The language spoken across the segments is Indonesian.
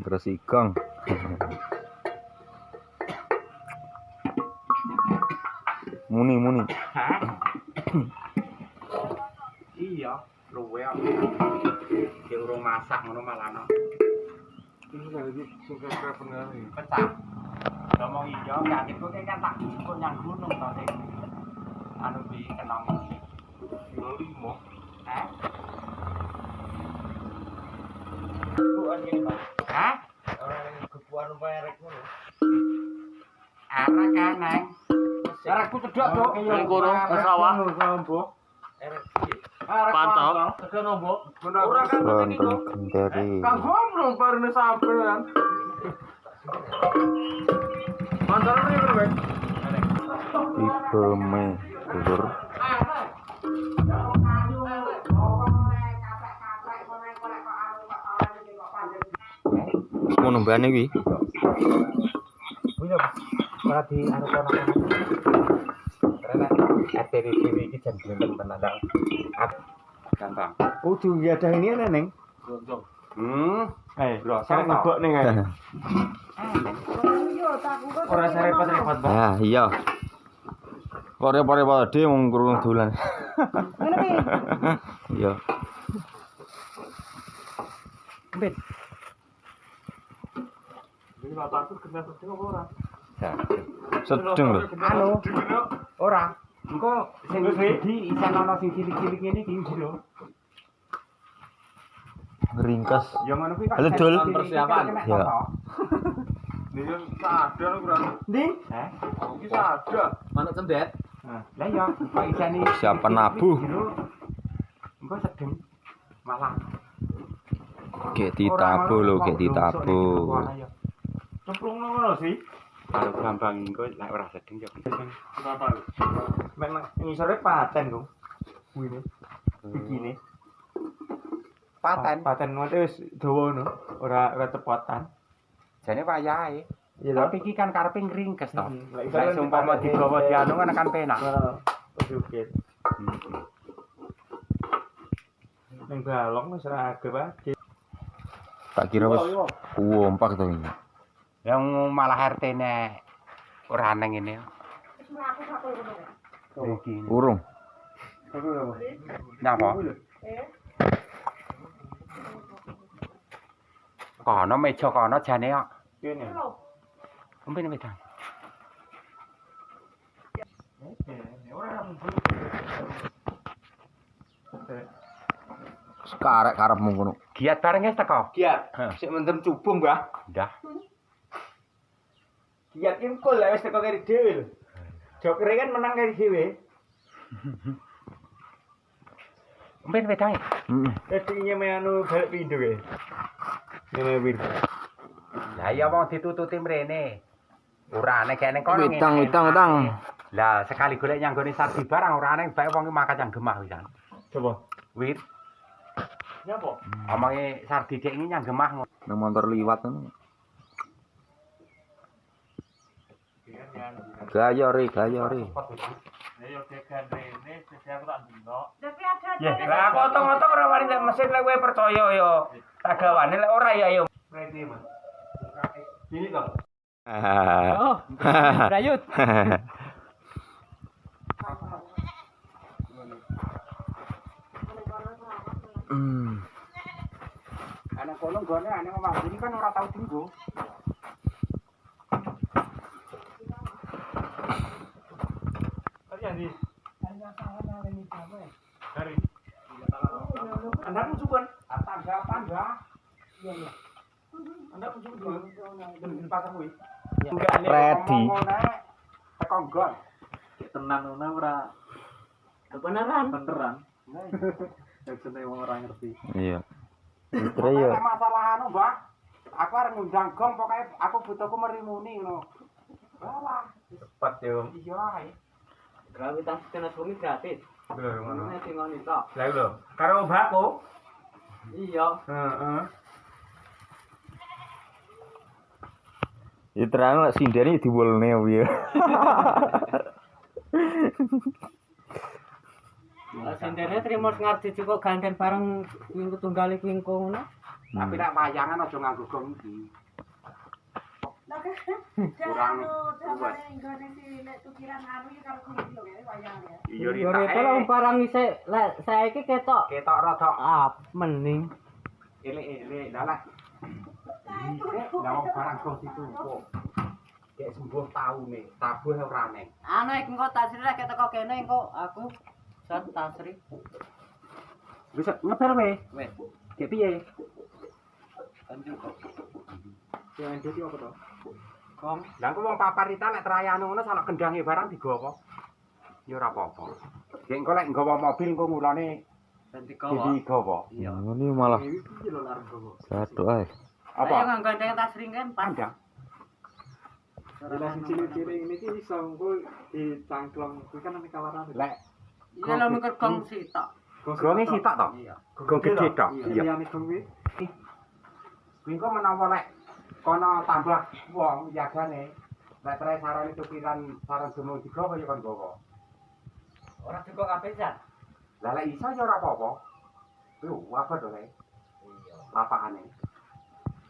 Gresik-Gang. Muni. Hah? Iya, luwe aku. Ki urung masak ngono malano. Ini lagi suka benar nih. Pecah. Ngomong iya, yakin kok kan tak kok nyang gunung to, Dik. Anu bi kenong. Kilo 5. Hah? Bukan gini, Pak. Hah? Orang yang kebuan merek ngono. Arek kan, Neng. Arekku cedhak, Bro. Yang kurung ke sawah. Erek piye? Pantau. Tekan opo? Ora kan Banten Kendari. ngomong barene sampean. Mantaran iki lho, Bang. Tipe me Gubur. Ngono mbane kuwi. Punya ora di anu kono. Karena RTW iki jan benten tenan. Gampang. Kudu ada ini Neng. Gonjong. Bro, Saya ngebok ning ae. Ora repot-repot, Bang. Ah, iya. Kok repot-repot dhewe wong kurung dolan. Iya. Ben. Ini bapakku kena sedeng apa ora? Sedeng lho. Anu, ora. Engko sing di isan ana sing cilik-cilik ngene iki lho. Ringkas. Ya ngono kuwi Halo, Dul. Persiapan. Ya. Ini kan sadar ora. Ndi? Hah? Iki sadar. Manuk cendet. Lah ya, kok isane Siapan nabuh. Engko sedeng. Malah Gek ditabuh lho, gek ditabuh. Cemplung ngono sih. Kalau gampang engko lek ora sedeng ya. Berapa? Memang ngisore paten, Kang. Kuwi begini. Paten wis dawa ngono, ora cepatan. Jane wayahe. Tapi iki kan karepe ngringkes to. Lek umpama digawa dianu kan penak. Heeh. Pedukit. Ning balong wis ora agep ae. Tak kira wis kuompak to iki. Yang malah RT-ne ora neng ngene. Iki. Urung. Napa? Kono meja kono jane kok. Kene. Umpene wedang. Sekarek karepmu ngono. Giat bareng wis teko. Giat. Sik mendem cubung, Mbah. Ndah. Giat ki kul lek wis teko keri dhewe lho. Jokere kan menang keri dhewe. Umpene wedange. Heeh. Wis nyeme anu balik pindho kae. Nyeme wir. Lah iya wong ditututi mrene. Ora nek kene kono. Witang. Lah sekali golek nyanggone sardi barang ora nek bae wong makan yang gemah wisan. Coba. Wit. Nyapa? Omonge sardi dek iki nyang gemah ngono. Nang motor liwat ngono. Gayore. Ayo degan rene, sesuk aku tak ndino. Lah aku otong-otong ora wani nek mesin lek kowe percaya ya. Tak gawane lek ora ya ayo. Preti, Mas. Ini kok. Oh, Rayut. Ana kono gone ana omah ini kan ora tau dinggo. Tadi Andi. Dari. Anda pun sukan. Tanggapan enggak? Iya. Anda pun sukan. Den pasar kuwi. Ready. Teko nggon. Tenang ngono ora. Kebenaran. Beneran. Nek seneng wong ora ngerti. Iya. Putra ya. Masalah anu, Mbak. Aku arep ngundang gong pokoke aku butuhku merimuni ngono. Walah, Cepat yo. iya ae. Gravitas kena bumi gratis. Lho ngono. Ini sing ngono tok. Lah lho. Karo mbakku. Iya. Heeh. Ya terang lek sindene diwolne ya. Lah sendene trimo ngarti cukup gandeng bareng minggu tunggal iki engko ngono. Tapi nek wayangan aja nganggo gong iki. Kurang iya Itu lah barang isih lek saiki ketok ketok rada mending. elek-elek lah. Lah wong barang kok ditumpuk. Kayak sembuh taune, tabuh ora neng. Anu iki engko tasri lek ketok kene engko aku san tasri. Wis ngeber we. Wes, Kayak piye? lanjut kok. Yang dadi apa to? Kong, Lah kok wong paparita lek trayane ngono salah kendange barang digawa. Ya ora apa-apa. Nek engko lek nggawa mobil engko mulane ben digawa. digawa. Iya. Ini malah satu ae. Ayo Apa? nggandeng tasri kan Pandang. Relasi ciri-ciri ini ki iso engko dicangklong kuwi kan nek kawaran. Lek Iya lho mikir gong sitok. gonge sitok to? Iya. Gong gede to? Iya. Liyane gong kuwi Kuwi kok menawa lek kono tambah wong yagane. Lek trae sarane tukiran sareng gunung digawa ya kon gawa. Ora cukup kabeh jan. Lah lek iso ya ora apa-apa. Yo, apa to lek? Iya. Lapakane.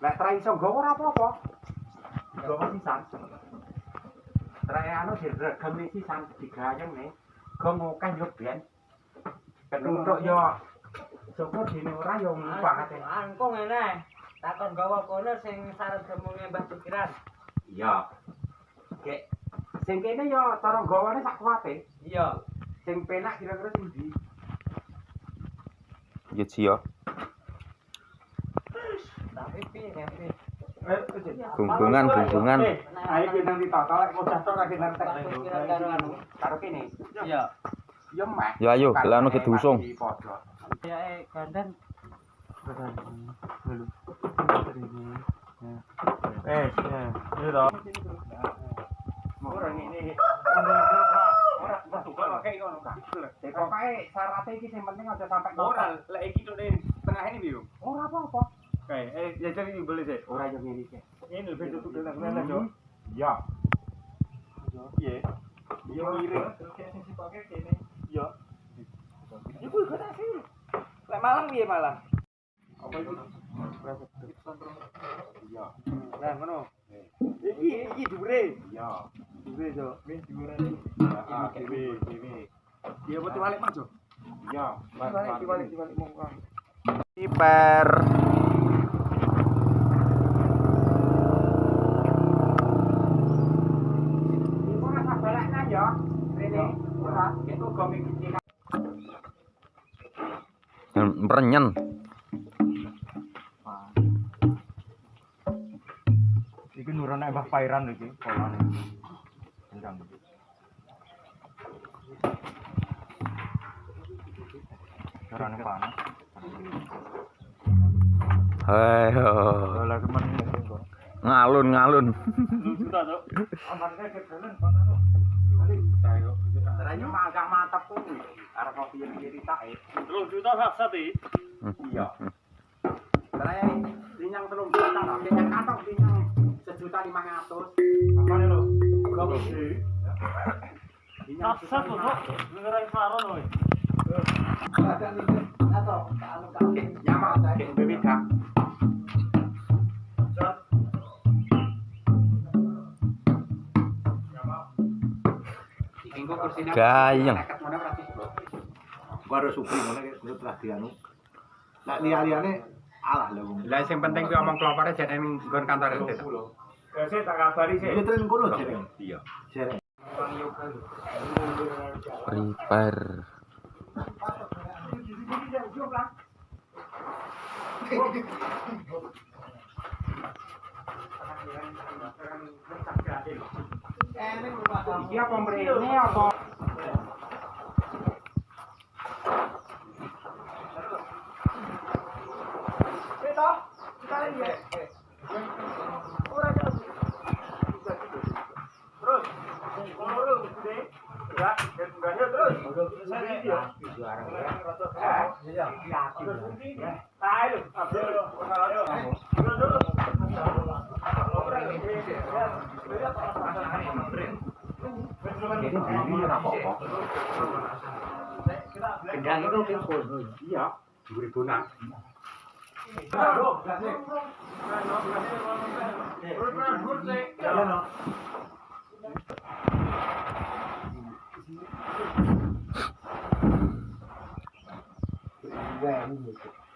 Lek trae iso gawa ora apa-apa. Gawa sisan. Trae anu diregem sisan digayeng ne. Gong akeh yo ben. Ketuntuk yo syukur dene ora yo banget. Angko ngene. Takon gawa kono sing sareng gemunge Mbah Tukiran. Iya. Kek sing kene yo cara gawane sak kuwate. Iya. Sing penak kira-kira sing ndi? Ya cio. Tapi piye Gunggungan. Ayo kita ditata lek bocah tok ra kena tek. Tukiran karo anu. Karo kene. Iya. Yo meh. Ya ayo, lah anu kedusung. Ya gandeng. Iya to. Ora ngene. Ora masuk kok kayak ngono kan. Pokoke syarat iki sing penting aja sampai Ora lek iki tok ning tengah ini yo. Ora apa-apa. Kae ya jadi boleh sih. Ora yo ngene iki. Ini lebih tutup dengan mana jo? Ya. Iya. Iya ngiring. Sing sipake kene. Iya. Iku kok tak sih. Lek Malang piye Malang? Apa itu? Iya. Lah ngono. Iki dhuwure. Iya. Dhuwure jo. Wis dhuwure. Ah, dewe. Iya apa balik Mas jo? Iya. Balik monggo. Kiper. Iku ora sabalekna ya. Rene. Ora. Itu gome kecil. Merenyen. Iki nurane Mbah Pairan iki polane. Gendang. Carane panas. Ayo. Lah kemen kok. Ngalun. Sudah to. Amarnya kebelan panas kok. Kali tayo. Rasanya mah agak mantap tuh. Arep kopi yang kiri tak. 3 juta sak iki. Iya. Karena dinyang 3 juta, dinyang kantong dinyang 1.500.000. Apane lho? Kopi. Dinyang Sak to, Kok. Ngerai saron kowe. nyaman kayak bebeda. Iki kok kursine Gayeng. Baru supri mana kayak telah dianu. Nak lihat-lihatnya alah lho. Lah sing penting kuwi omong kelopare jane ning nggon kantor itu. Ya sih tak kabari sih. Ini tren kono jereng. Iya. Jereng. Prepare. Iki apa mrene apa? Iya, 2000-an. Wen gitu.